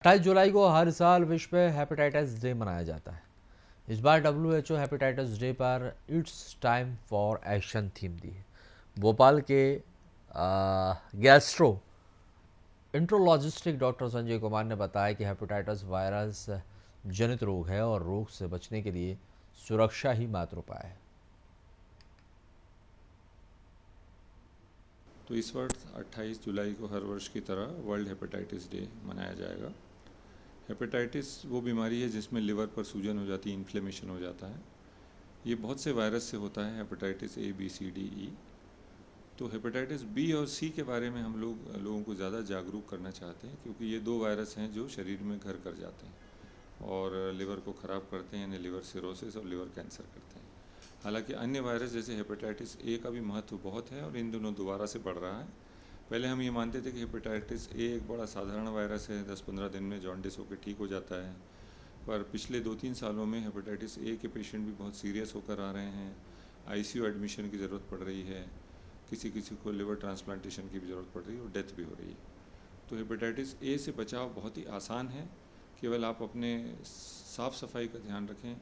28 जुलाई को हर साल विश्व में हेपेटाइटिस डे मनाया जाता है। इस बार WHO हेपेटाइटिस डे पर it's time for action theme दी है। भोपाल के गैस्ट्रो इंट्रोलॉजिस्टिक डॉक्टर संजय कुमार ने बताया कि हेपेटाइटिस वायरस जनित रोग है और रोग से बचने के लिए सुरक्षा ही मात्र उपाय है। तो इस वर्ष 28 जुलाई को हर वर्ष की तरह वर्ल्ड हेपेटाइटिस डे मनाया जाएगा। हेपेटाइटिस वो बीमारी है जिसमें लिवर पर सूजन हो जाती है, इन्फ्लेमेशन हो जाता है। ये बहुत से वायरस से होता है, hepatitis A, B, C, D, E। तो हेपेटाइटिस B और C के बारे में हम लोगों को ज़्यादा जागरूक करना चाहते हैं, क्योंकि ये दो वायरस हैं जो शरीर में घर कर जाते हैं और लिवर को ख़राब करते हैं, यानी लिवर सिरोसिस और लिवर कैंसर करते हैं। हालांकि अन्य वायरस जैसे हेपेटाइटिस A का भी महत्व बहुत है और इन दोनों दोबारा से बढ़ रहा है। पहले हम ये मानते थे कि हेपेटाइटिस A एक बड़ा साधारण वायरस है, 10-15 दिन में जॉन्डिस होकर ठीक हो जाता है। पर पिछले 2-3 सालों में हेपेटाइटिस A के पेशेंट भी बहुत सीरियस होकर आ रहे हैं। ICU एडमिशन की ज़रूरत पड़ रही है, किसी किसी को लिवर ट्रांसप्लांटेशन की भी ज़रूरत पड़ रही है और डेथ भी हो रही है। तो हेपेटाइटिस A से बचाव बहुत ही आसान है, केवल आप अपने साफ़ सफाई का ध्यान रखें।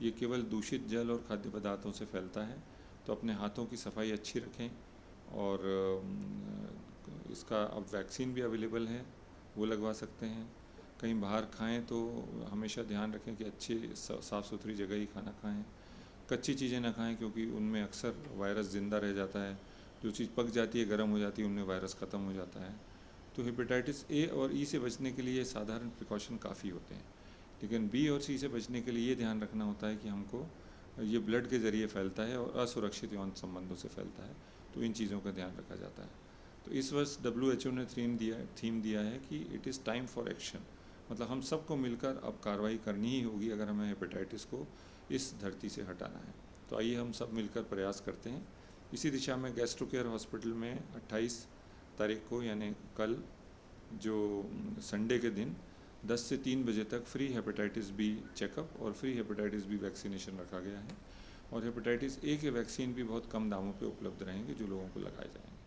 ये केवल दूषित जल और खाद्य पदार्थों से फैलता है, तो अपने हाथों की सफाई अच्छी रखें। और इसका अब वैक्सीन भी अवेलेबल है, वो लगवा सकते हैं। कहीं बाहर खाएं तो हमेशा ध्यान रखें कि अच्छी साफ़ सुथरी जगह ही खाना खाएं। कच्ची चीज़ें ना खाएं, क्योंकि उनमें अक्सर वायरस ज़िंदा रह जाता है। जो चीज़ पक जाती है, गर्म हो जाती है, उनमें वायरस ख़त्म हो जाता है। तो हेपेटाइटिस A और E से बचने के लिए साधारण प्रिकॉशन काफ़ी होते हैं, लेकिन B और C से बचने के लिए ये ध्यान रखना होता है कि हमको ये ब्लड के ज़रिए फैलता है और असुरक्षित यौन संबंधों से फैलता है, तो इन चीज़ों का ध्यान रखा जाता है। तो इस वर्ष WHO ने थीम दिया है कि it is time for action, मतलब हम सबको मिलकर अब कार्रवाई करनी ही होगी अगर हमें हेपेटाइटिस को इस धरती से हटाना है। तो आइए हम सब मिलकर प्रयास करते हैं। इसी दिशा में गैस्ट्रो केयर हॉस्पिटल में 28 तारीख को, यानी कल, जो संडे के दिन 10 से 3 बजे तक फ्री हेपेटाइटिस B चेकअप और फ्री हेपेटाइटिस B वैक्सीनेशन रखा गया है। और हेपेटाइटिस A के वैक्सीन भी बहुत कम दामों पे उपलब्ध रहेंगे, जो लोगों को लगाए जाएंगे।